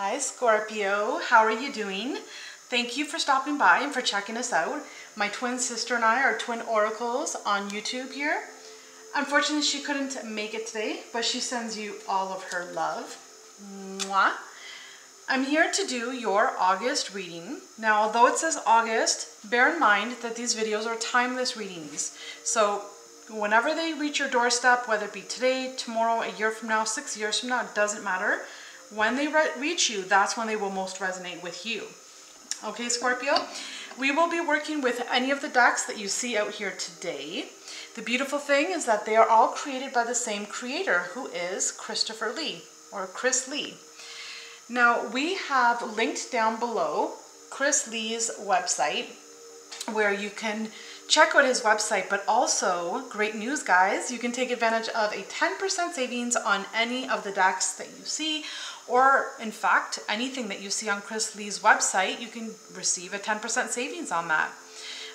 Hi Scorpio, how are you doing? Thank you for stopping by and for checking us out. My twin sister and I are twin oracles on YouTube here. Unfortunately, she couldn't make it today, but she sends you all of her love. Mwah. I'm here to do your August reading. Now, although it says August, bear in mind that these videos are timeless readings. So whenever they reach your doorstep, whether it be today, tomorrow, a year from now, 6 years from now, it doesn't matter. When they reach you, that's when they will most resonate with you. Okay, Scorpio? We will be working with any of the decks that you see out here today. The beautiful thing is that they are all created by the same creator, who is Christopher Lee, or Chris Lee. Now, we have linked down below Chris Lee's website, where you can check out his website, but also, great news guys, you can take advantage of a 10% savings on any of the decks that you see, or in fact, anything that you see on Chris Lee's website, you can receive a 10% savings on that.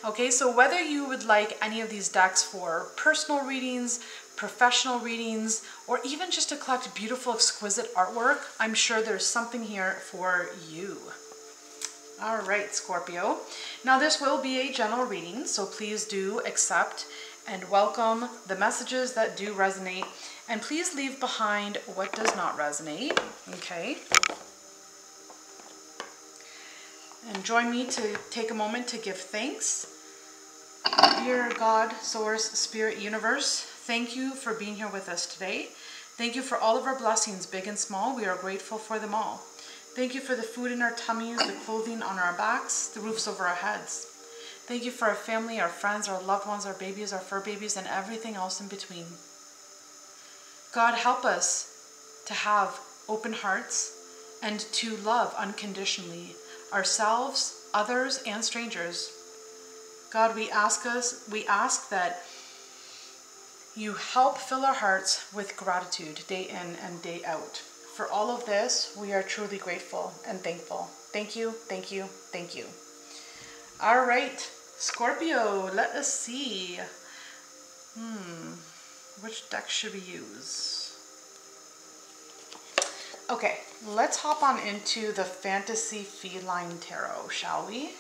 Okay, so whether you would like any of these decks for personal readings, professional readings, or even just to collect beautiful, exquisite artwork, I'm sure there's something here for you. All right, Scorpio. Now this will be a general reading, so please do accept and welcome the messages that do resonate, and please leave behind what does not resonate, okay? And join me to take a moment to give thanks. Dear God, Source, Spirit, Universe, thank you for being here with us today. Thank you for all of our blessings, big and small. We are grateful for them all. Thank you for the food in our tummies, the clothing on our backs, the roofs over our heads. Thank you for our family, our friends, our loved ones, our babies, our fur babies, and everything else in between. God, help us to have open hearts and to love unconditionally ourselves, others, and strangers. God, we ask that you help fill our hearts with gratitude day in and day out. For all of this, we are truly grateful and thankful. Thank you, thank you, thank you. All right, Scorpio, let us see. Which deck should we use? Okay, let's hop on into the Fantasy Feline Tarot, shall we?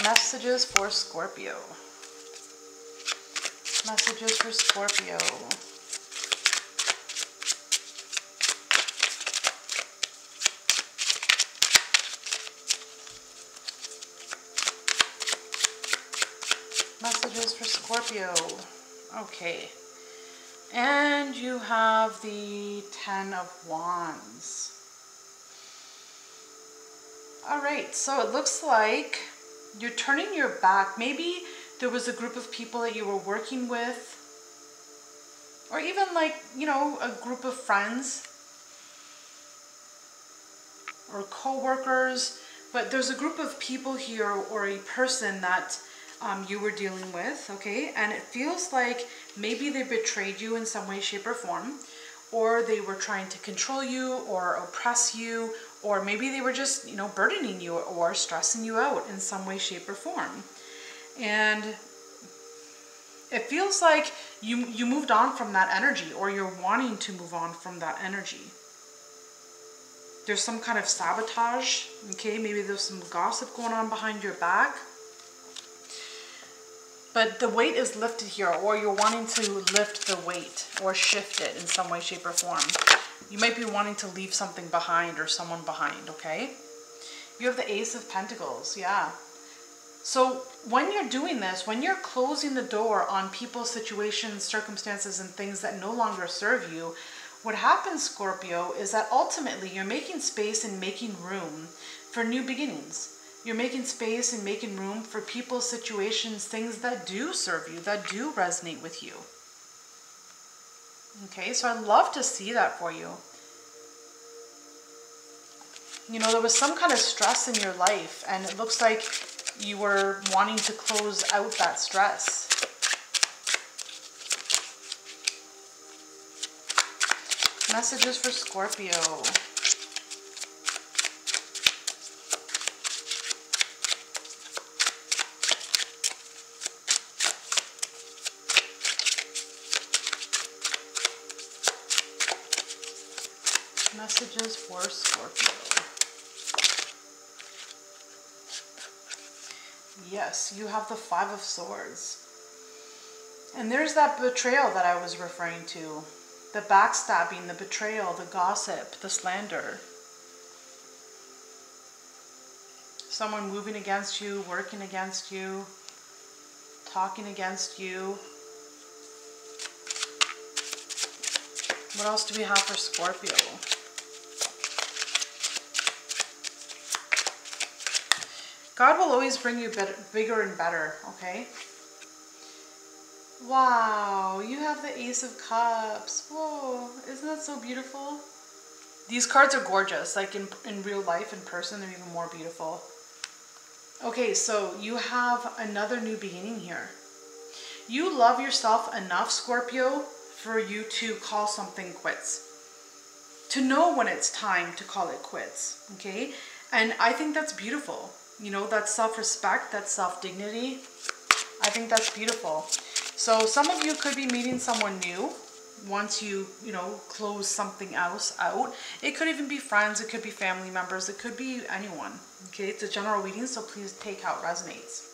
Messages for Scorpio. Messages for Scorpio. Messages for Scorpio. Okay. And you have the 10 of Wands. All right, so it looks like you're turning your back. Maybe there was a group of people that you were working with, or even like, you know, a group of friends or co-workers, but there's a group of people here or a person that you were dealing with, okay? And it feels like maybe they betrayed you in some way, shape, or form, or they were trying to control you or oppress you, or maybe they were just, you know, burdening you or stressing you out in some way, shape, or form. And it feels like you moved on from that energy, or you're wanting to move on from that energy. There's some kind of sabotage, okay? Maybe there's some gossip going on behind your back. But the weight is lifted here, or you're wanting to lift the weight or shift it in some way, shape, or form. You might be wanting to leave something behind or someone behind, okay? You have the Ace of Pentacles, yeah. So when you're doing this, when you're closing the door on people, situations, circumstances, and things that no longer serve you, what happens, Scorpio, is that ultimately you're making space and making room for new beginnings. You're making space and making room for people, situations, things that do serve you, that do resonate with you. Okay, so I'd love to see that for you. You know, there was some kind of stress in your life, and it looks like you were wanting to close out that stress. Messages for Scorpio. Messages for Scorpio. Yes, you have the Five of Swords. And there's that betrayal that I was referring to. The backstabbing, the betrayal, the gossip, the slander. Someone moving against you, working against you, talking against you. What else do we have for Scorpio? God will always bring you bigger and better, okay? Wow, you have the Ace of Cups. Whoa, isn't that so beautiful? These cards are gorgeous. Like in real life, in person, they're even more beautiful. Okay, so you have another new beginning here. You love yourself enough, Scorpio, for you to call something quits. To know when it's time to call it quits, okay? And I think that's beautiful. You know, that self-respect, that self-dignity. I think that's beautiful. So some of you could be meeting someone new once you know, close something else out. It could even be friends, it could be family members, it could be anyone. Okay, it's a general reading, so please take how it resonates.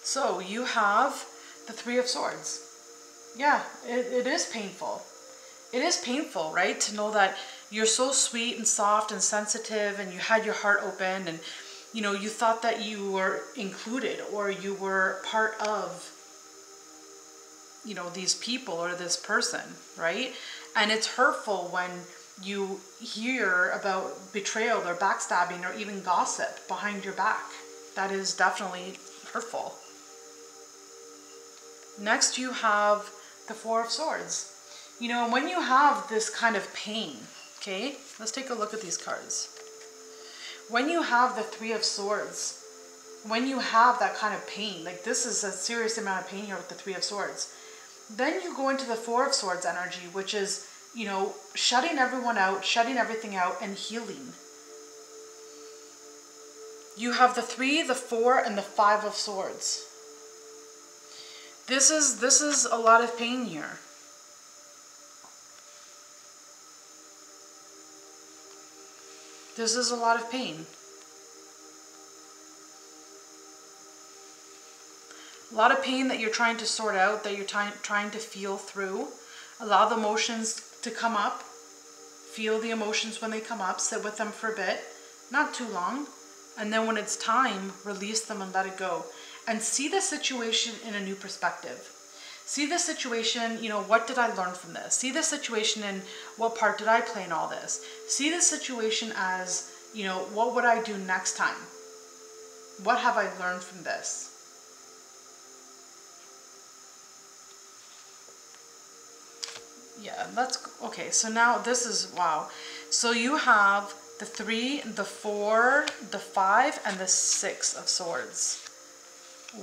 So you have the Three of Swords. Yeah, it is painful. It is painful, right? To know that you're so sweet and soft and sensitive and you had your heart open and, you know, you thought that you were included or you were part of, you know, these people or this person, right? And it's hurtful when you hear about betrayal or backstabbing or even gossip behind your back. That is definitely hurtful. Next, you have the Four of Swords. You know, when you have this kind of pain, okay, let's take a look at these cards. When you have the Three of Swords, when you have that kind of pain, like this is a serious amount of pain here with the Three of Swords, then you go into the Four of Swords energy, which is, you know, shutting everyone out, shutting everything out and healing. You have the Three, the Four, and the Five of Swords. This is a lot of pain here. This is a lot of pain. A lot of pain that you're trying to sort out, that you're trying to feel through. Allow the emotions to come up. Feel the emotions when they come up. Sit with them for a bit. Not too long. And then when it's time, release them and let it go. And see the situation in a new perspective. See the situation, you know, what did I learn from this? See the situation in what part did I play in all this? See the situation as, you know, what would I do next time? What have I learned from this? Yeah, okay, so now this is, wow. So you have the Three, the Four, the Five, and the Six of Swords.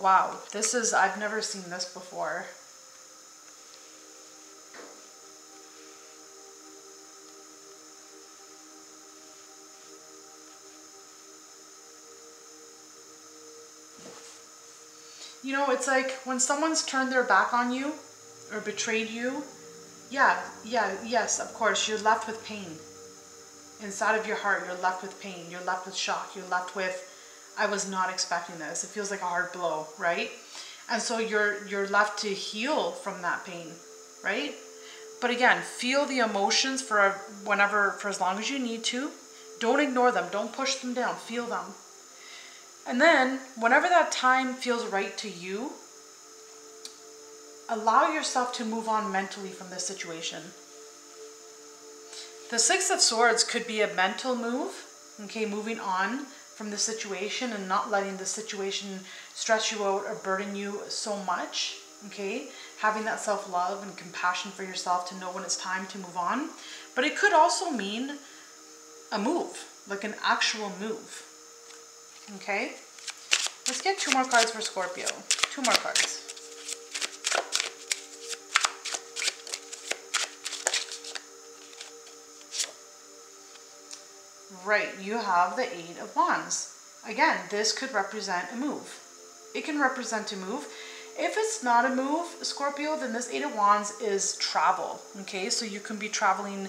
Wow, this is, I've never seen this before. You know, it's like when someone's turned their back on you or betrayed you, yes, of course, you're left with pain. Inside of your heart, you're left with pain. You're left with shock. You're left with, I was not expecting this. It feels like a hard blow, right? And so you're left to heal from that pain, right? But again, feel the emotions for as long as you need to. Don't ignore them. Don't push them down. Feel them. And then, whenever that time feels right to you, allow yourself to move on mentally from this situation. The Six of Swords could be a mental move, okay, moving on from the situation and not letting the situation stress you out or burden you so much, okay? Having that self-love and compassion for yourself to know when it's time to move on. But it could also mean a move, like an actual move, okay? Let's get two more cards for Scorpio. Two more cards. Right, you have the Eight of Wands. Again, this could represent a move. It can represent a move. If it's not a move, Scorpio, then this Eight of Wands is travel. Okay, so you can be traveling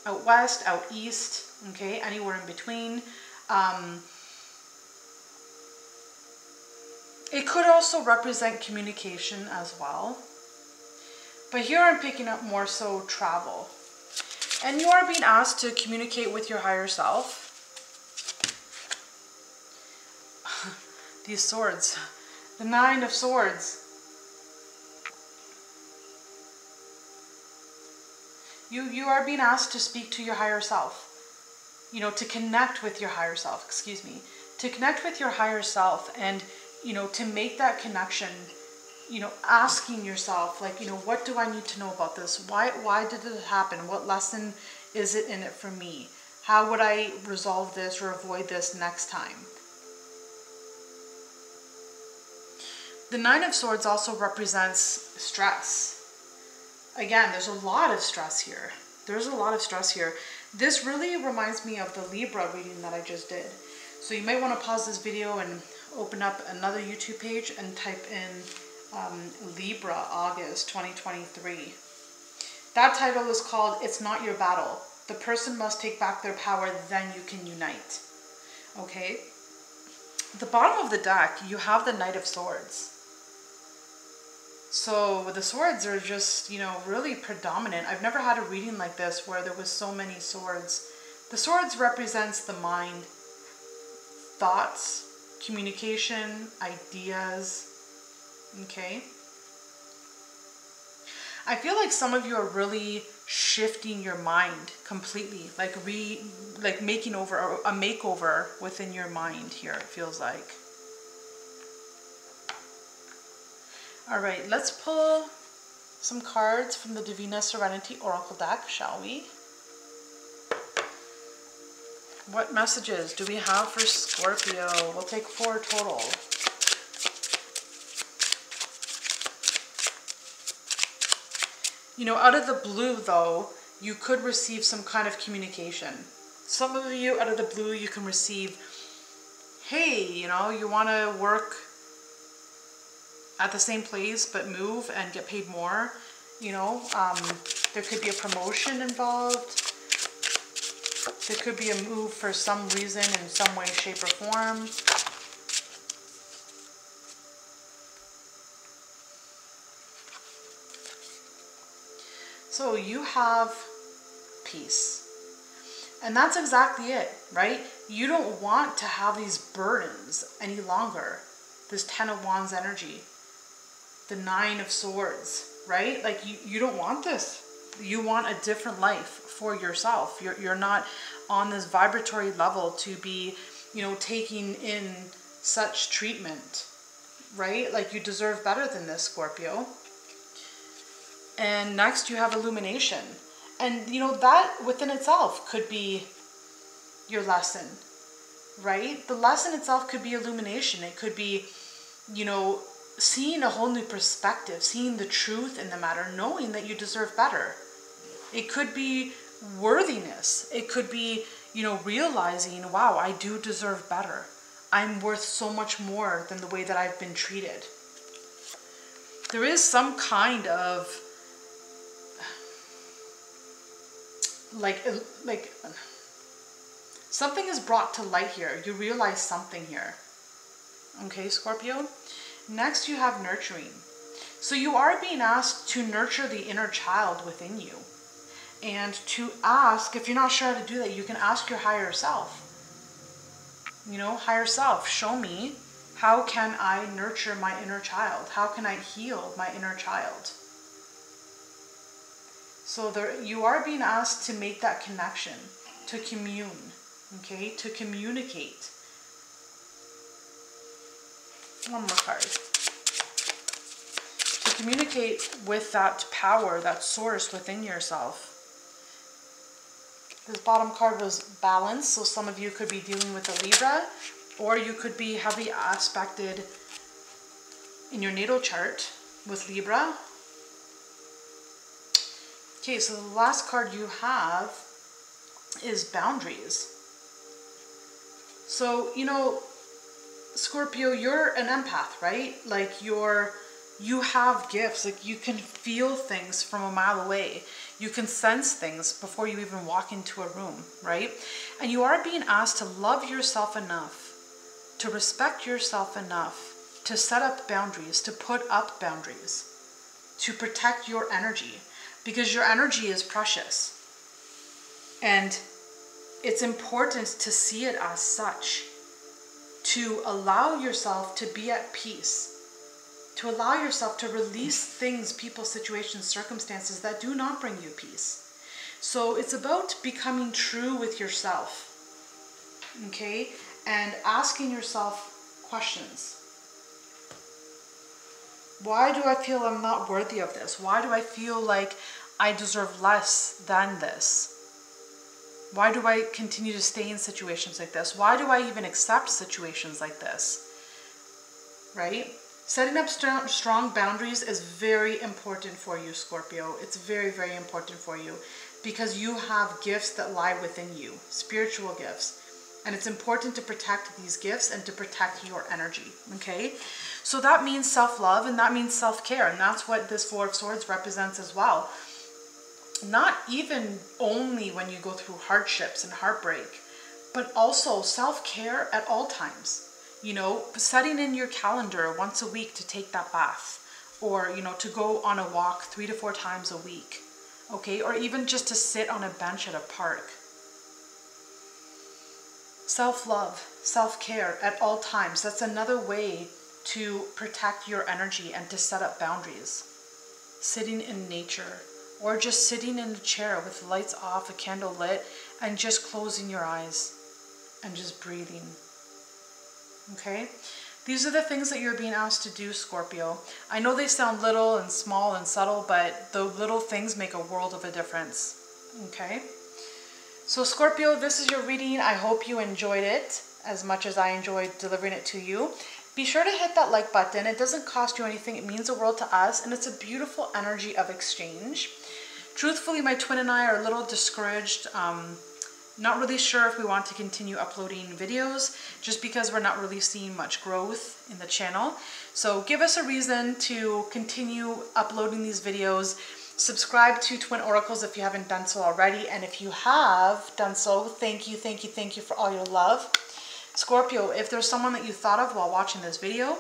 out west, out east, okay, anywhere in between. It could also represent communication as well. But here I'm picking up more so travel. And you are being asked to communicate with your higher self. These swords. The 9 of Swords. You are being asked to speak to your higher self. You know, to connect with your higher self, excuse me. To connect with your higher self and, you know, to make that connection, you know, asking yourself, like, you know, what do I need to know about this? Why did it happen? What lesson is it in it for me? How would I resolve this or avoid this next time? The 9 of Swords also represents stress. Again, there's a lot of stress here. There's a lot of stress here. This really reminds me of the Libra reading that I just did. So you might want to pause this video and open up another YouTube page and type in Libra August 2023. That title is called It's Not Your Battle. The person must take back their power, then you can unite. Okay? The bottom of the deck, you have the Knight of Swords. So the swords are just, you know, really predominant. I've never had a reading like this where there was so many swords. The swords represents the mind, thoughts, communication, ideas, okay? I feel like some of you are really shifting your mind completely, like making over, or a makeover within your mind here, it feels like. All right, let's pull some cards from the Divina Serenity Oracle deck, shall we? What messages do we have for Scorpio? We'll take 4 total. You know, out of the blue, though, you could receive some kind of communication. Some of you, out of the blue, you can receive, hey, you know, you want to work at the same place but move and get paid more. You know, there could be a promotion involved. There could be a move for some reason in some way, shape, or form. So you have peace. And that's exactly it, right? You don't want to have these burdens any longer. This 10 of Wands energy. The 9 of Swords, right? Like you don't want this. You want a different life for yourself. You're not on this vibratory level to be, you know, taking in such treatment, right? Like you deserve better than this, Scorpio. And next you have illumination. And, you know, that within itself could be your lesson, right? The lesson itself could be illumination. It could be, you know, seeing a whole new perspective, seeing the truth in the matter, knowing that you deserve better. It could be worthiness. It could be, you know, realizing, wow, I do deserve better. I'm worth so much more than the way that I've been treated. There is some kind of like something is brought to light here. You realize something here. Okay, Scorpio? Next, you have nurturing. So you are being asked to nurture the inner child within you. And to ask, if you're not sure how to do that, you can ask your higher self. You know, higher self, show me, how can I nurture my inner child? How can I heal my inner child? So there, you are being asked to make that connection, to commune, okay, to communicate. One more card. To communicate with that power, that source within yourself. This bottom card was balance, so some of you could be dealing with a Libra, or you could be heavily aspected in your natal chart with Libra. Okay, so the last card you have is boundaries. So, you know, Scorpio, you're an empath, right? Like you're You have gifts. Like, you can feel things from a mile away. You can sense things before you even walk into a room, right? And you are being asked to love yourself enough, to respect yourself enough, to set up boundaries, to put up boundaries, to protect your energy, because your energy is precious. And it's important to see it as such, to allow yourself to be at peace, to allow yourself to release things, people, situations, circumstances that do not bring you peace. So it's about becoming true with yourself, okay? And asking yourself questions. Why do I feel I'm not worthy of this? Why do I feel like I deserve less than this? Why do I continue to stay in situations like this? Why do I even accept situations like this? Right? Setting up strong boundaries is very important for you, Scorpio. It's very, very important for you because you have gifts that lie within you, spiritual gifts. And it's important to protect these gifts and to protect your energy, okay? So that means self-love and that means self-care. And that's what this Four of Swords represents as well. Not even only when you go through hardships and heartbreak, but also self-care at all times. You know, setting in your calendar once a week to take that bath, or, you know, to go on a walk 3 to 4 times a week, okay? Or even just to sit on a bench at a park. Self-love, self-care at all times. That's another way to protect your energy and to set up boundaries. Sitting in nature, or just sitting in a chair with lights off, a candle lit, and just closing your eyes and just breathing. Okay? These are the things that you're being asked to do, Scorpio. I know they sound little and small and subtle, but the little things make a world of a difference. Okay? So Scorpio, this is your reading. I hope you enjoyed it as much as I enjoyed delivering it to you. Be sure to hit that like button. It doesn't cost you anything. It means the world to us, and it's a beautiful energy of exchange. Truthfully, my twin and I are a little discouraged. Not really sure if we want to continue uploading videos just because we're not really seeing much growth in the channel. So give us a reason to continue uploading these videos. Subscribe to Twin Oracles if you haven't done so already. And if you have done so, thank you, thank you, thank you for all your love. Scorpio, if there's someone that you thought of while watching this video,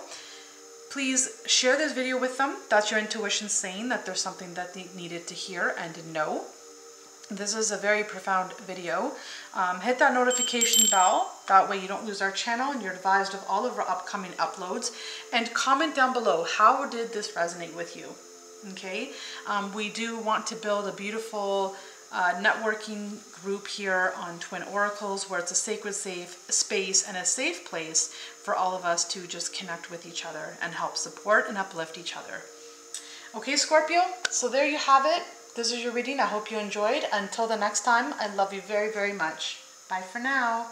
please share this video with them. That's your intuition saying that there's something that they needed to hear and to know. This is a very profound video. Hit that notification bell. That way you don't lose our channel and you're advised of all of our upcoming uploads. And comment down below, how did this resonate with you? Okay? We do want to build a beautiful networking group here on Twin Oracles where it's a sacred, safe space and a safe place for all of us to just connect with each other and help support and uplift each other. Okay, Scorpio? So there you have it. This is your reading. I hope you enjoyed. Until the next time, I love you very, very much. Bye for now.